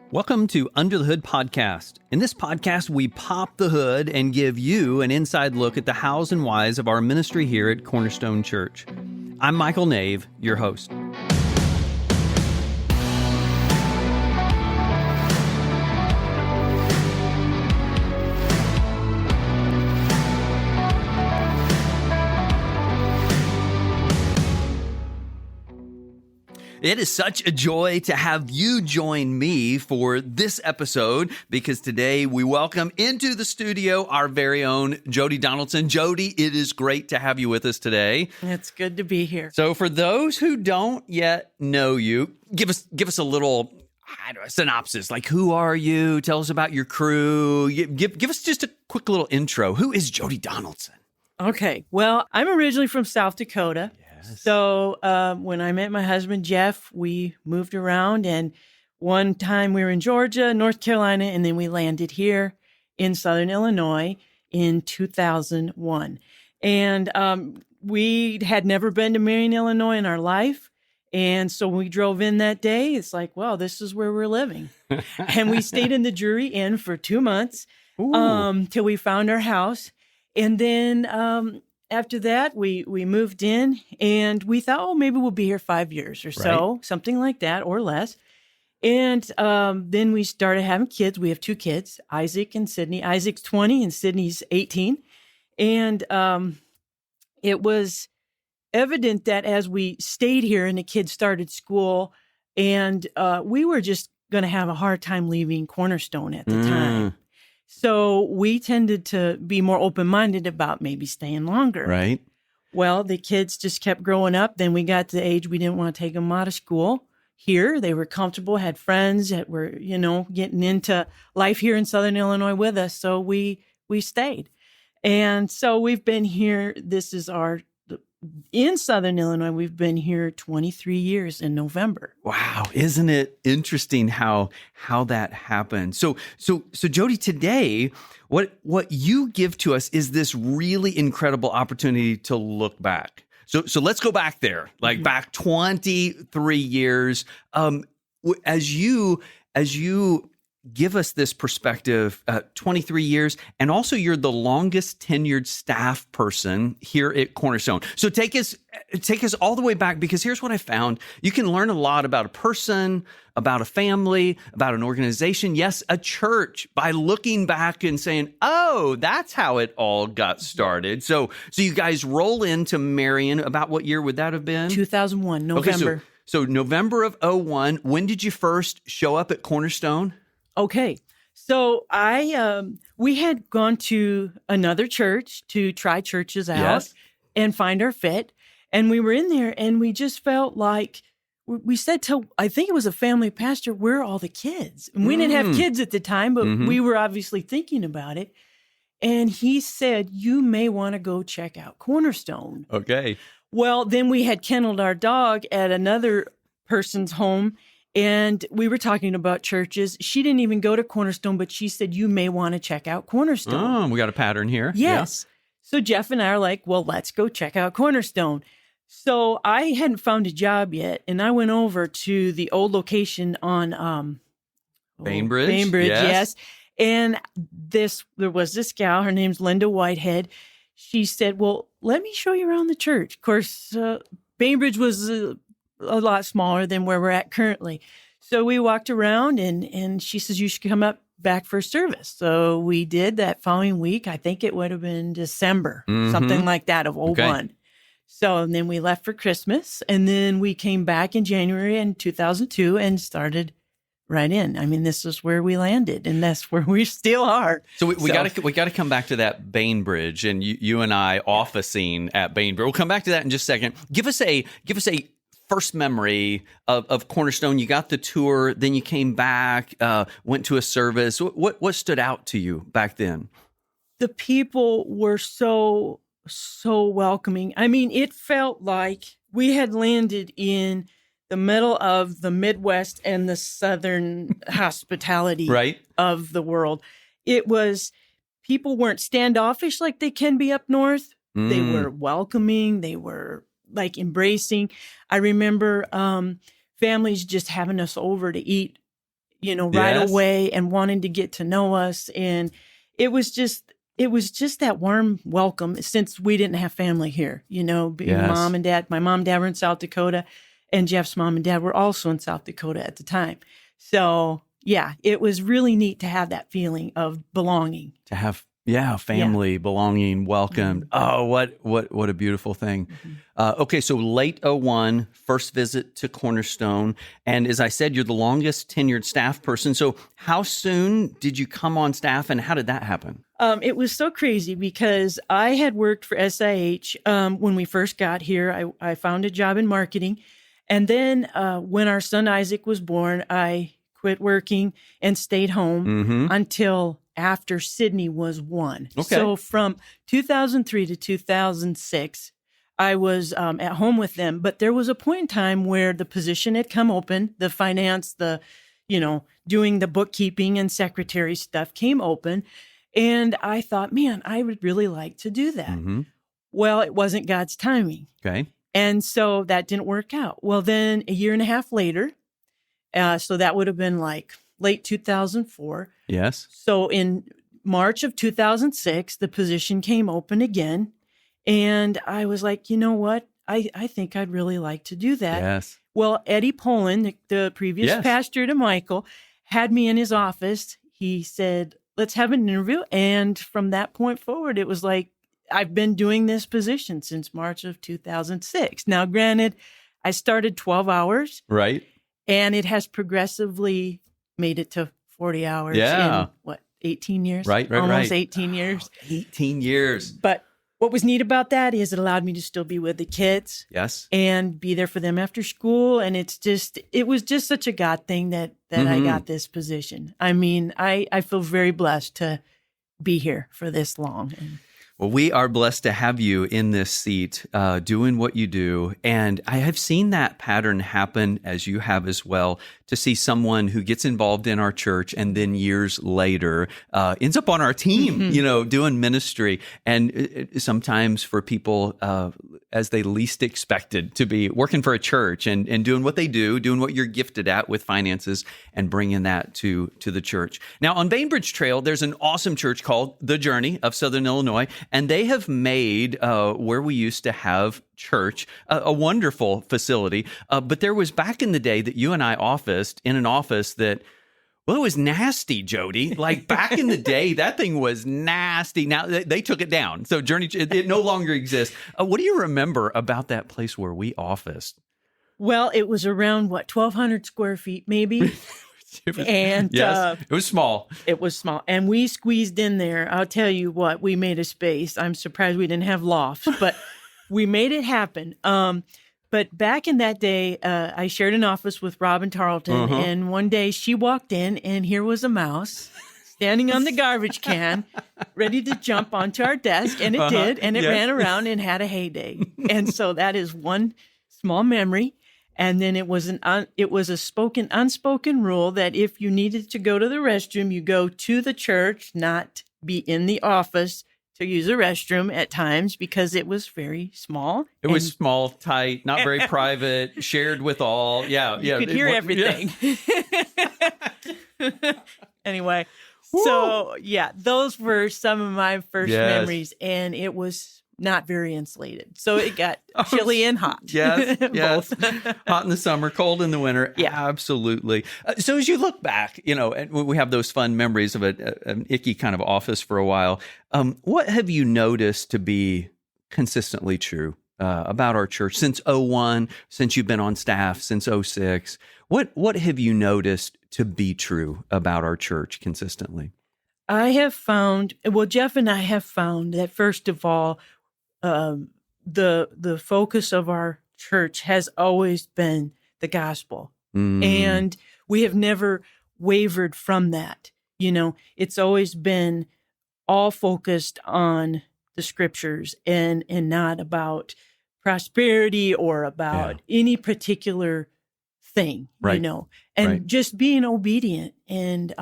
Welcome to Under the Hood Podcast. In this podcast, we pop the hood and give you an inside look at the hows and whys of our ministry here at Cornerstone Church. I'm Michael Nave, your host. It is such a joy to have you join me for this episode because today we welcome into the studio our very own Jodi Donaldson. Jodi, it is great to have you with us today. It's good to be here. So for those who don't yet know you, give us a little synopsis. Like, who are you? Tell us about your crew. Give us just a quick little intro. Who is Jodi Donaldson? Okay. Well, I'm originally from South Dakota. So when I met my husband, Jeff, we moved around, and one time we were in Georgia, North Carolina, and then we landed here in Southern Illinois in 2001. And we had never been to Marion, Illinois in our life. And so when we drove in that day, it's like, well, this is where we're living. And we stayed in the Drury Inn for 2 months till we found our house. And then after that, we moved in, and we thought, oh, maybe we'll be here 5 years or so, right? Something like that or less. And then we started having kids. We have 2 kids, Isaac and Sydney. Isaac's 20 and Sydney's 18. And it was evident that as we stayed here and the kids started school, and we were just going to have a hard time leaving Cornerstone at the time. So we tended to be more open-minded about maybe staying longer. Right. Well, the kids just kept growing up. Then we got to the age we didn't want to take them out of school here. They were comfortable, had friends that were, getting into life here in Southern Illinois with us. So we stayed. And so we've been here. In Southern Illinois, we've been here 23 years in November. Wow. Isn't it interesting how that happened? So Jodi, today, what you give to us is this really incredible opportunity to look back. So let's go back there, like back 23 years. As you give us this perspective, 23 years, and also you're the longest tenured staff person here at Cornerstone. So take us all the way back, because here's what I found. You can learn a lot about a person, about a family, about an organization, yes, a church, by looking back and saying, oh, that's how it all got started. So you guys roll into Marion. About what year would that have been? 2001, November. Okay, so November of 2001. When did you first show up at Cornerstone? Okay, so we had gone to another church to try churches out and find our fit. And we were in there, and we just felt like, we said to, I think it was a family pastor, where are all the kids? And we didn't have kids at the time, but we were obviously thinking about it. And he said, you may want to go check out Cornerstone. Okay. Well, then we had kenneled our dog at another person's home, and we were talking about churches. She didn't even go to Cornerstone, but she said, you may want to check out Cornerstone. Oh, we got a pattern here. Yes. Yeah. So Jeff and I are like, well, let's go check out Cornerstone. So I hadn't found a job yet, and I went over to the old location on Bainbridge. Bainbridge, yes. And there was this gal, her name's Linda Whitehead. She said, well, let me show you around the church. Of course, Bainbridge was a lot smaller than where we're at currently. So we walked around, and she says, you should come up back for service. So we did that following week. I think it would have been December, something like that of 2001. Okay. So and then we left for Christmas, and then we came back in January in 2002 and started right in. I mean, this is where we landed, and that's where we still are. So we got to come back to that Bainbridge, and you and I officing at Bainbridge. We'll come back to that in just a second. Give us a first memory of Cornerstone. You got the tour, then you came back, went to a service. What stood out to you back then? The people were so welcoming. I mean, it felt like we had landed in the middle of the Midwest and the Southern hospitality of the world. It was, people weren't standoffish like they can be up north. They were welcoming. They were like embracing. I remember families just having us over to eat right Yes. away and wanting to get to know us. And it was just that warm welcome since we didn't have family here, being Yes. mom and dad. My mom and dad were in South Dakota, and Jeff's mom and dad were also in South Dakota at the time. So yeah, it was really neat to have that feeling of belonging. To have family, belonging, welcomed. Oh, what a beautiful thing. Okay, so late 01, first visit to Cornerstone. And as I said, you're the longest tenured staff person. So how soon did you come on staff, and how did that happen? It was so crazy because I had worked for SIH when we first got here. I found a job in marketing. And then when our son Isaac was born, I quit working and stayed home until after Sydney was 1. Okay. So from 2003 to 2006, I was at home with them. But there was a point in time where the position had come open, the finance, doing the bookkeeping and secretary stuff came open. And I thought, man, I would really like to do that. Well, it wasn't God's timing. Okay. And so that didn't work out. Well, then a year and a half later, so that would have been like late 2004. Yes. So in March of 2006, the position came open again. And I was like, you know what? I think I'd really like to do that. Yes. Well, Eddie Poland, the previous pastor to Michael, had me in his office. He said, let's have an interview. And from that point forward, it was like, I've been doing this position since March of 2006. Now, granted, I started 12 hours. Right. And it has progressively made it to 40 hours in, 18 years? Right. Almost 18 years. 18 years. But what was neat about that is it allowed me to still be with the kids. Yes. And be there for them after school. And it was just such a God thing that I got this position. I mean, I feel very blessed to be here for this long. Well, we are blessed to have you in this seat, doing what you do. And I have seen that pattern happen, as you have as well, to see someone who gets involved in our church and then years later ends up on our team, doing ministry. And sometimes for people, as they least expected, to be working for a church and doing what they do, doing what you're gifted at with finances, and bringing that to the church. Now, on Bainbridge Trail, there's an awesome church called The Journey of Southern Illinois. And they have made where we used to have church a wonderful facility. But there was back in the day that you and I officed in an office that, well, it was nasty, Jodi. Like back in the day, that thing was nasty. Now they took it down. So Journey, it no longer exists. What do you remember about that place where we officed? Well, it was around, 1,200 square feet, maybe. And yes, it was small. It was small. And we squeezed in there. I'll tell you what, we made a space. I'm surprised we didn't have lofts, but we made it happen. But back in that day, I shared an office with Robin Tarleton. And one day she walked in and here was a mouse standing on the garbage can, ready to jump onto our desk. And it did. And it ran around and had a heyday. And so that is one small memory. And then it was a unspoken rule that if you needed to go to the restroom, you go to the church, not be in the office to use a restroom at times because it was very small. It was small, tight, not very private, shared with all. Yeah. You could hear everything. Yeah. Anyway, those were some of my first memories, and it was not very insulated. So it got chilly and hot. Yes. Hot in the summer, cold in the winter. Yeah, absolutely. So as you look back, and we have those fun memories of an icky kind of office for a while. What have you noticed to be consistently true about our church since 01, since you've been on staff, since 06? What have you noticed to be true about our church consistently? I have found, Jeff and I have found that, first of all, the focus of our church has always been the gospel. And we have never wavered from that. It's always been all focused on the scriptures and not about prosperity or about any particular thing, and just being obedient. And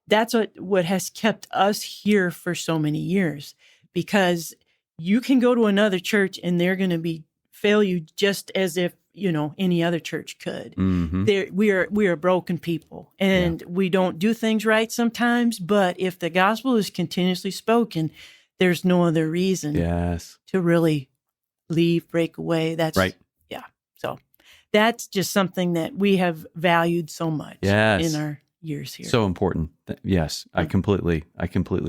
that's what has kept us here for so many years, because you can go to another church and they're going to fail you just as if any other church could. Mm-hmm. We are broken people, and we don't do things right sometimes. But if the gospel is continuously spoken, there's no other reason to really leave, break away. That's right. Yeah. So that's just something that we have valued so much in our years here. So important. Yes, I completely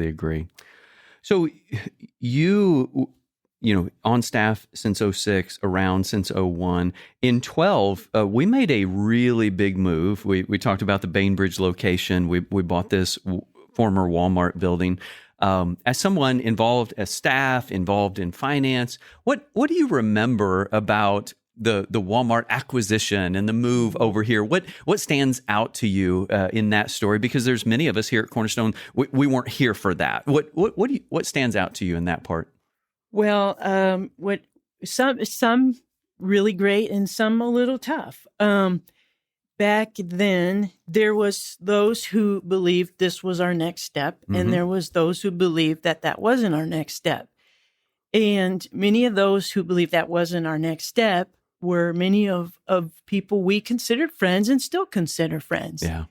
agree. So you on staff since '06, around since '01. In 12, we made a really big move. We talked about the Bainbridge location. We bought this former Walmart building. As someone involved as staff, involved in finance, what do you remember about the Walmart acquisition and the move over here? What stands out to you in that story? Because there's many of us here at Cornerstone, we weren't here for that. What stands out to you in that part? Well, what some really great and some a little tough. Back then, there was those who believed this was our next step, and there was those who believed that wasn't our next step. And many of those who believed that wasn't our next step were many of people we considered friends and still consider friends. Yeah.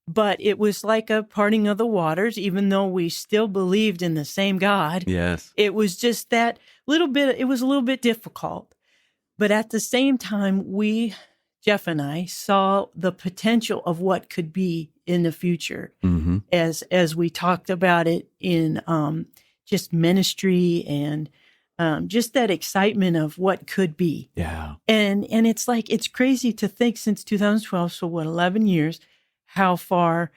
But it was like a parting of the waters, even though we still believed in the same God. Yes. It was just that it was a little bit difficult. But at the same time, Jeff and I, saw the potential of what could be in the future as we talked about it in just ministry and just that excitement of what could be. Yeah. And it's like, it's crazy to think since 2012, so 11 years, how far,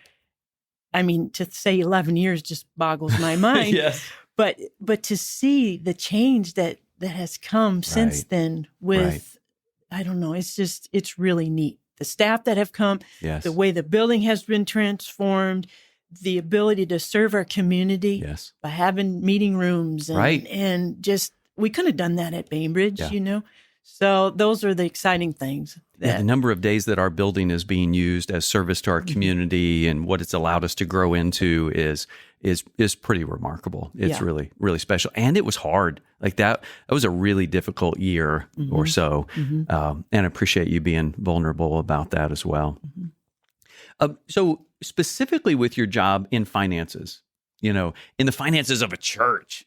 to say 11 years just boggles my mind. Yes. But to see the change that has come since then with, I don't know, it's really neat. The staff that have come, the way the building has been transformed, the ability to serve our community by having meeting rooms and just, we could have done that at Bainbridge, So those are the exciting things. The number of days that our building is being used as service to our community and what it's allowed us to grow into is pretty remarkable. It's really, really special. And it was hard. Like that was a really difficult year or so. And I appreciate you being vulnerable about that as well. So specifically with your job in finances, in the finances of a church.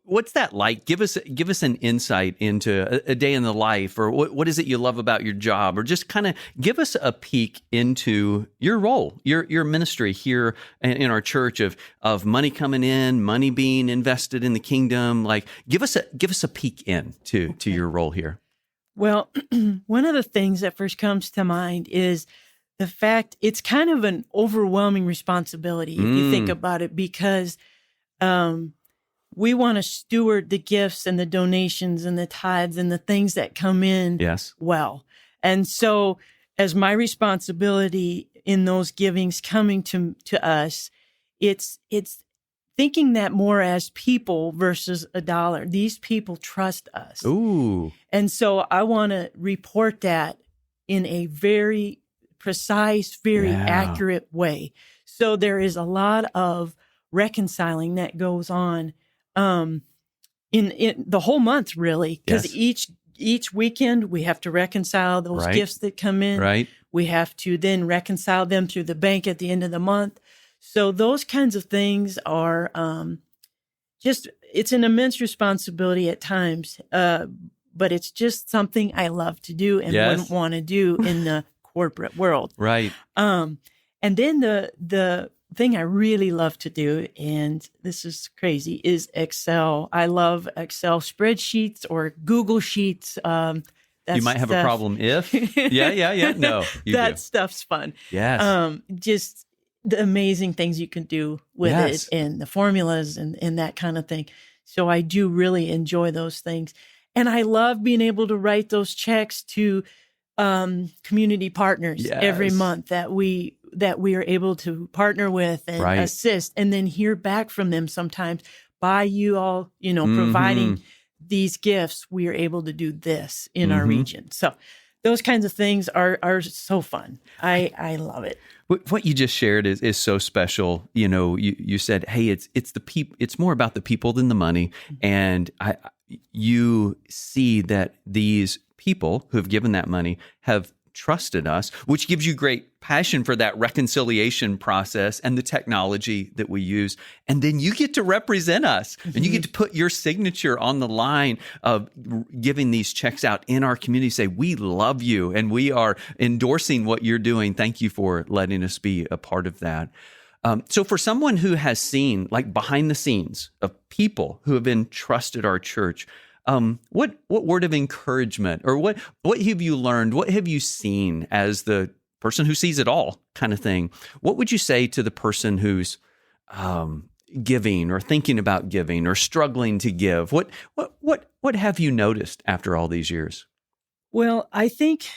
What's that like? Give us an insight into a day in the life, or what is it you love about your job, or just kind of give us a peek into your role, your ministry here in our church of money coming in, money being invested in the kingdom. Like, give us a peek into your role here. Well, one of the things that first comes to mind is the fact it's kind of an overwhelming responsibility if you think about it, because we want to steward the gifts and the donations and the tithes and the things that come in well. And so as my responsibility in those givings coming to us, it's thinking that more as people versus a dollar. These people trust us. Ooh. And so I want to report that in a very precise, very accurate way. So there is a lot of reconciling that goes on in the whole month, really, because each weekend we have to reconcile those gifts that come in. Right. We have to then reconcile them through the bank at the end of the month. So those kinds of things are it's an immense responsibility at times, but it's just something I love to do and wouldn't want to do in the corporate world. Right. And then the thing I really love to do, and this is crazy, is Excel. I love Excel spreadsheets or Google Sheets. You might have a problem if. Yeah. No, that stuff's fun. Yes. Just the amazing things you can do with it and the formulas and that kind of thing. So I do really enjoy those things. And I love being able to write those checks to community partners every month that we are able to partner with and assist, and then hear back from them sometimes by you all, providing these gifts, we are able to do this in our region. So those kinds of things are so fun. I love it. What you just shared is so special. You said, hey, it's the people. It's more about the people than the money. And you see that these people who have given that money have trusted us, which gives you great passion for that reconciliation process and the technology that we use. And then you get to represent us and you get to put your signature on the line of giving these checks out in our community, say, we love you and we are endorsing what you're doing. Thank you for letting us be a part of that. So for someone who has seen like behind the scenes of people who have entrusted our church, what word of encouragement or what have you learned? What have you seen as the person who sees it all kind of thing? What would you say to the person who's giving or thinking about giving or struggling to give? What have you noticed after all these years? Well, I think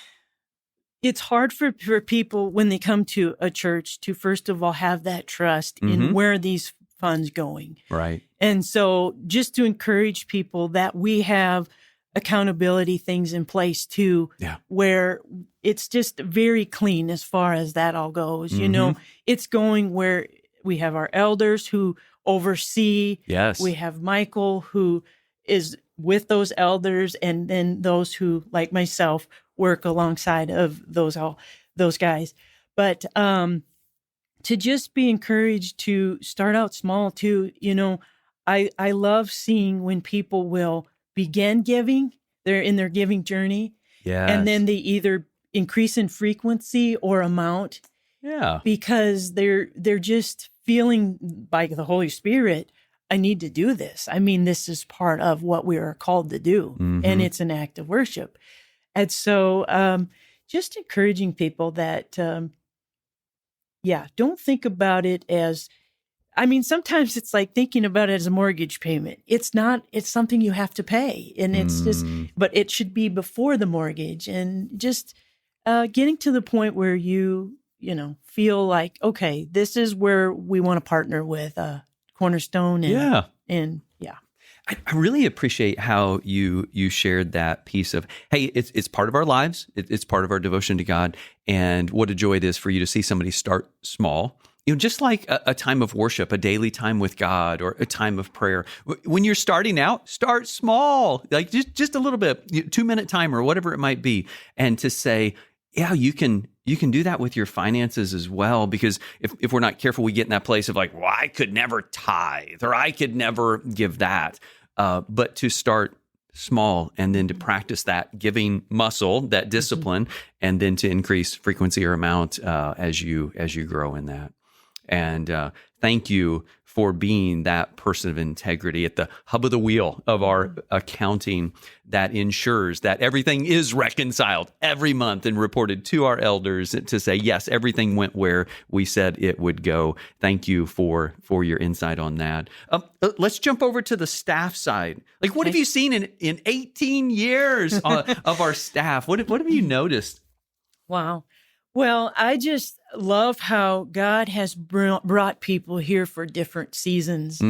it's hard for people when they come to a church to, first of all, have that trust in where these funds going. Right. And so just to encourage people that we have accountability things in place too, where it's just very clean as far as that all goes. You know, it's going where we have our elders who oversee. Yes. We have Michael who is with those elders, and then those who, like myself, work alongside of those guys. But to just be encouraged to start out small too. You know, I love seeing when people will begin giving, they're in their giving journey. And then they either increase in frequency or amount. Yeah. Because they're just feeling by the Holy Spirit, I need to do this. I mean, this is part of what we are called to do. And it's an act of worship. And so just encouraging people that, don't think about it as, I mean, sometimes it's like thinking about it as a mortgage payment. It's not, it's something you have to pay. And it's just, but it should be before the mortgage, and just getting to the point where you feel like, okay, this is where we want to partner with Cornerstone. And I really appreciate how you shared that piece of, hey, it's part of our lives. It's part of our devotion to God. And what a joy it is for you to see somebody start small. You know, just like a time of worship, a daily time with God, or a time of prayer. When you're starting out, start small, like just a little bit, 2-minute time or whatever it might be. And to say, yeah, you can do that with your finances as well. Because if we're not careful, we get in that place of like, well, I could never tithe, or I could never give that. But to start small and then to practice that giving muscle, that discipline, and then to increase frequency or amount as you grow in that. And thank you for being that person of integrity at the hub of the wheel of our accounting that ensures that everything is reconciled every month and reported to our elders to say, yes, everything went where we said it would go. Thank you for your insight on that. Let's jump over to the staff side. Like, what have you seen in 18 years of our staff? What have you noticed? Wow. Well, I just love how God has brought people here for different seasons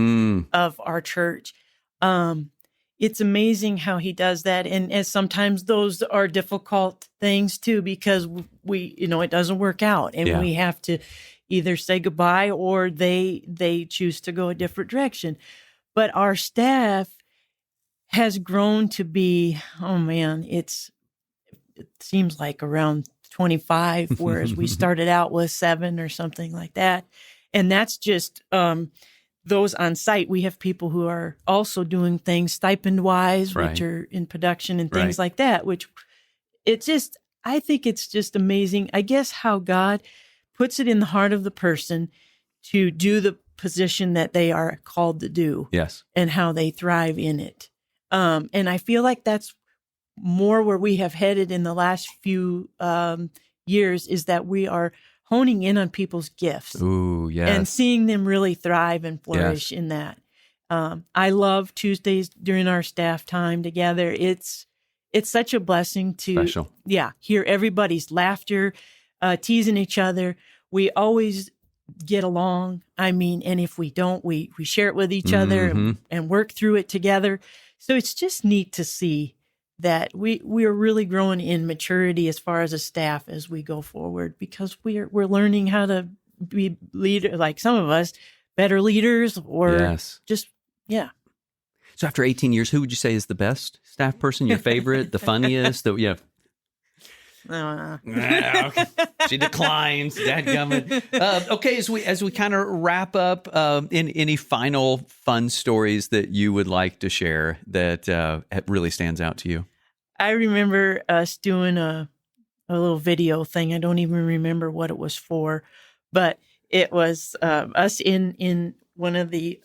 of our church. It's amazing how he does that. And sometimes those are difficult things too, because it doesn't work out, and we have to either say goodbye or they choose to go a different direction. But our staff has grown to be, it seems like around 25, whereas we started out with 7 or something like that. And that's just those on site. We have people who are also doing things stipend-wise, which are in production and things like that, which I think it's just amazing, I guess, how God puts it in the heart of the person to do the position that they are called to do. Yes. And how they thrive in it. And I feel like that's more where we have headed in the last few years, is that we are honing in on people's gifts. Ooh, yes. And seeing them really thrive and flourish in that. I love Tuesdays during our staff time together. It's such a blessing to hear everybody's laughter, teasing each other. We always get along. I mean, and if we don't, we share it with each other and work through it together. So it's just neat to see that we are really growing in maturity as far as a staff as we go forward, because we're learning how to be leader, like some of us, better leaders, or So after 18 years, who would you say is the best staff person? Your favorite, the funniest? Okay. She declines. Dadgummit. Okay, as we kind of wrap up, in any final fun stories that you would like to share that really stands out to you? I remember us doing a little video thing. I don't even remember what it was for, but it was us in one of the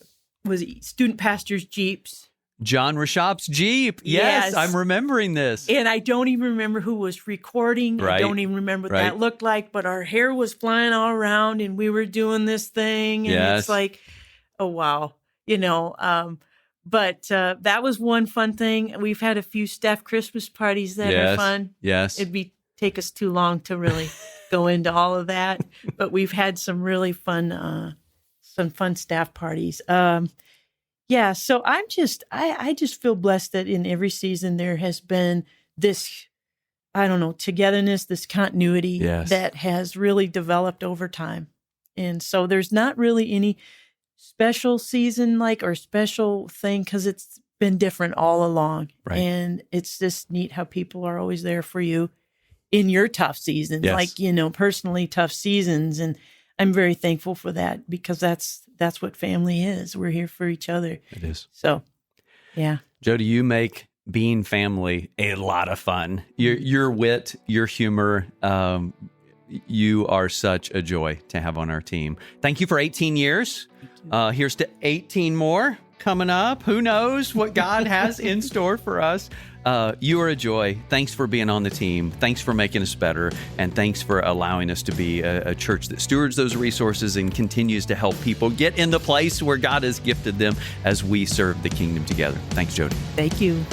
student pastor's Jeeps. John Rashop's Jeep. Yes, I'm remembering this. And I don't even remember who was recording. Right. I don't even remember what that looked like, but our hair was flying all around and we were doing this thing. And it's like, oh, wow. But that was one fun thing. We've had a few staff Christmas parties that are fun. Yes. It'd take us too long to really go into all of that. But we've had some really fun staff parties. Yeah, so I just feel blessed that in every season there has been this, togetherness, this continuity that has really developed over time. And so there's not really any special season or special thing because it's been different all along. Right. And it's just neat how people are always there for you in your tough seasons, personally tough seasons. And I'm very thankful for that because that's what family is. We're here for each other. It is. So, yeah. Jodi, you make being family a lot of fun. Your wit, your humor, you are such a joy to have on our team. Thank you for 18 years. Here's to 18 more coming up. Who knows what God has in store for us? You are a joy. Thanks for being on the team. Thanks for making us better. And thanks for allowing us to be a church that stewards those resources and continues to help people get in the place where God has gifted them as we serve the kingdom together. Thanks, Jodi. Thank you.